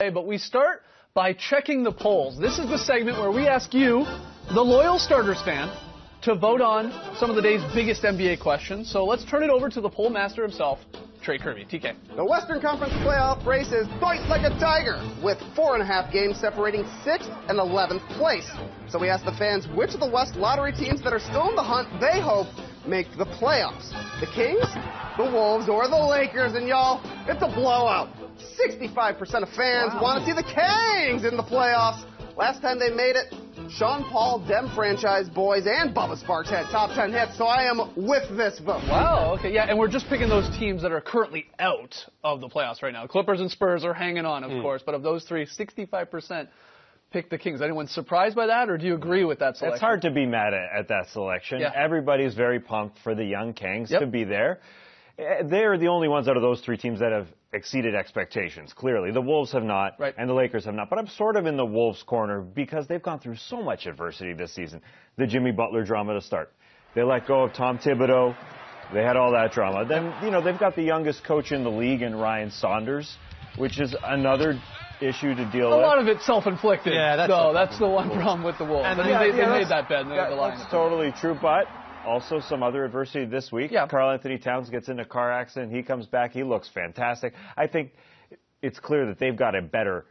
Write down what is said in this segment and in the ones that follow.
But we start by checking the polls. This is the segment where we ask you, the loyal Starters fan, to vote on some of the day's biggest NBA questions. So let's turn it over to the poll master himself, Trey Kirby. TK. The Western Conference playoff race is fight like a tiger, with 4.5 games separating 6th and 11th place. So we asked the fans which of the West lottery teams that are still in the hunt they hope make the playoffs. The Kings, the Wolves, or the Lakers. And y'all, it's a blowout. 65% of fans want to see the Kings in the playoffs. Last time they made it, Sean Paul, Dem franchise boys, and Bubba Sparks had top 10 hits, so I am with this vote. Wow, okay, yeah, and we're just picking those teams that are currently out of the playoffs right now. Clippers and Spurs are hanging on, of course, but of those three, 65% pick the Kings. Anyone surprised by that, or do you agree with that selection? It's hard to be mad at that selection. Yeah. Everybody's very pumped for the young Kings to be there. They're the only ones out of those three teams that have exceeded expectations, clearly. The Wolves have not, and the Lakers have not. But I'm sort of in the Wolves' corner because they've gone through so much adversity this season. The Jimmy Butler drama to start. They let go of Tom Thibodeau. They had all that drama. Then, they've got the youngest coach in the league in Ryan Saunders, which is another issue to deal with. A lot of it self-inflicted. Yeah, that's the one problem with the Wolves. And they made that bet. That's totally true, but also some other adversity this week. Karl Anthony Towns gets in a car accident. He comes back. He looks fantastic. I think it's clear that they've got a better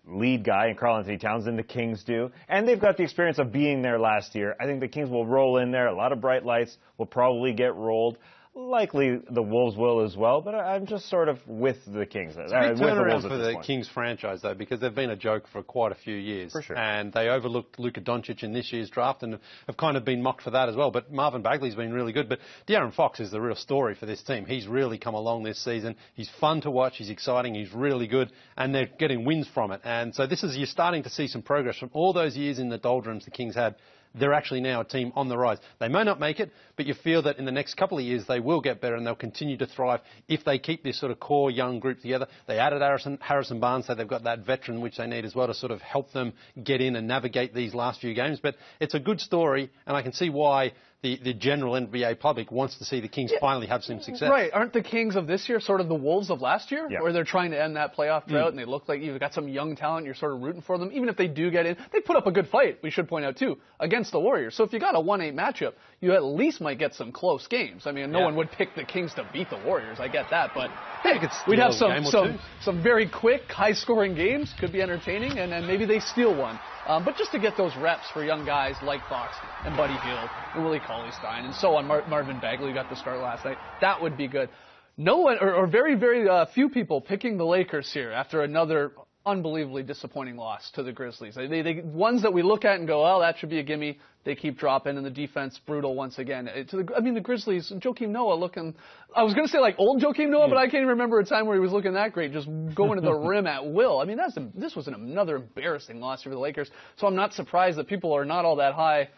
lead guy in Karl Anthony Towns than the Kings do. And they've got the experience of being there last year. I think the Kings will roll in there. A lot of bright lights will probably get rolled. Likely the Wolves will as well, but I'm just sort of with the Kings. It's a big turnaround for the Kings franchise, though, because they've been a joke for quite a few years. For sure. And they overlooked Luka Doncic in this year's draft and have kind of been mocked for that as well. But Marvin Bagley's been really good. But De'Aaron Fox is the real story for this team. He's really come along this season. He's fun to watch. He's exciting. He's really good. And they're getting wins from it. And so you're starting to see some progress from all those years in the doldrums the Kings had. They're actually now a team on the rise. They may not make it, but you feel that in the next couple of years they will get better and they'll continue to thrive if they keep this sort of core young group together. They added Harrison Barnes, so they've got that veteran which they need as well to sort of help them get in and navigate these last few games. But it's a good story, and I can see why the general NBA public wants to see the Kings finally have some success. Right. Aren't the Kings of this year sort of the Wolves of last year? Yeah. Where they're trying to end that playoff drought and they look like you've got some young talent, you're sort of rooting for them. Even if they do get in, they put up a good fight, we should point out too, against the Warriors. So if you got a 1-8 matchup, you at least might get some close games. I mean, no one would pick the Kings to beat the Warriors. I get that. But hey, we'd have some very quick, high-scoring games. Could be entertaining, and then maybe they steal one. But just to get those reps for young guys like Fox and Buddy Hield and Willie Cauley-Stein and so on, Marvin Bagley got the start last night. That would be good. No one, or very, very few people picking the Lakers here after another unbelievably disappointing loss to the Grizzlies. They ones that we look at and go, oh, that should be a gimme. They keep dropping, and the defense brutal once again. The Grizzlies, Joakim Noah looking, I was going to say like old Joakim Noah, but I can't even remember a time where he was looking that great, just going to the rim at will. I mean, this was another embarrassing loss for the Lakers, so I'm not surprised that people are not all that high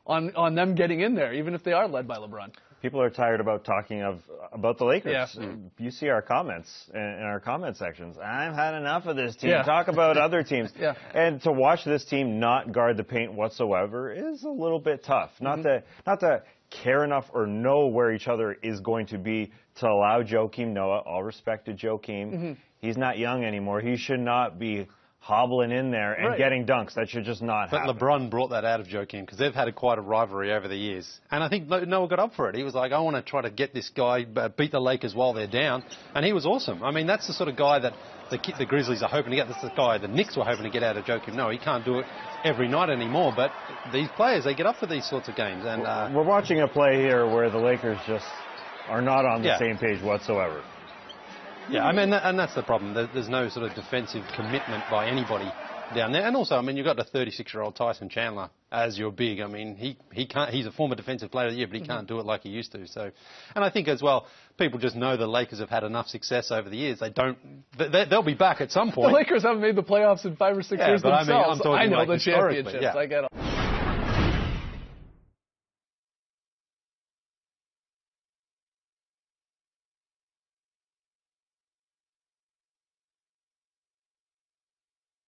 on them getting in there, even if they are led by LeBron. People are tired about talking about the Lakers. Yeah. You see our comments in our comment sections. I've had enough of this team. Talk about other teams. And to watch this team not guard the paint whatsoever is a little bit tough. Not to care enough or know where each other is going to be to allow Joakim Noah, all respect to Joakim, he's not young anymore. He should not be hobbling in there and getting dunks. That should just not happen. But LeBron brought that out of Joakim because they've had quite a rivalry over the years. And I think Noah got up for it. He was like, I want to try to get this guy, beat the Lakers while they're down. And he was awesome. I mean, that's the sort of guy that the Grizzlies are hoping to get. That's the guy the Knicks were hoping to get out of Joakim Noah. He can't do it every night anymore. But these players, they get up for these sorts of games. And we're watching a play here where the Lakers just are not on the same page whatsoever. Yeah, I mean, and that's the problem. There's no sort of defensive commitment by anybody down there. And also, I mean, you've got the 36-year-old Tyson Chandler as your big. I mean, he can't. He's a former defensive player of the year, but he can't do it like he used to. So, and I think as well, people just know the Lakers have had enough success over the years. They'll be back at some point. The Lakers haven't made the playoffs in 5 or 6 years but themselves. I mean, I'm talking I know like the championships. Yeah. I get it.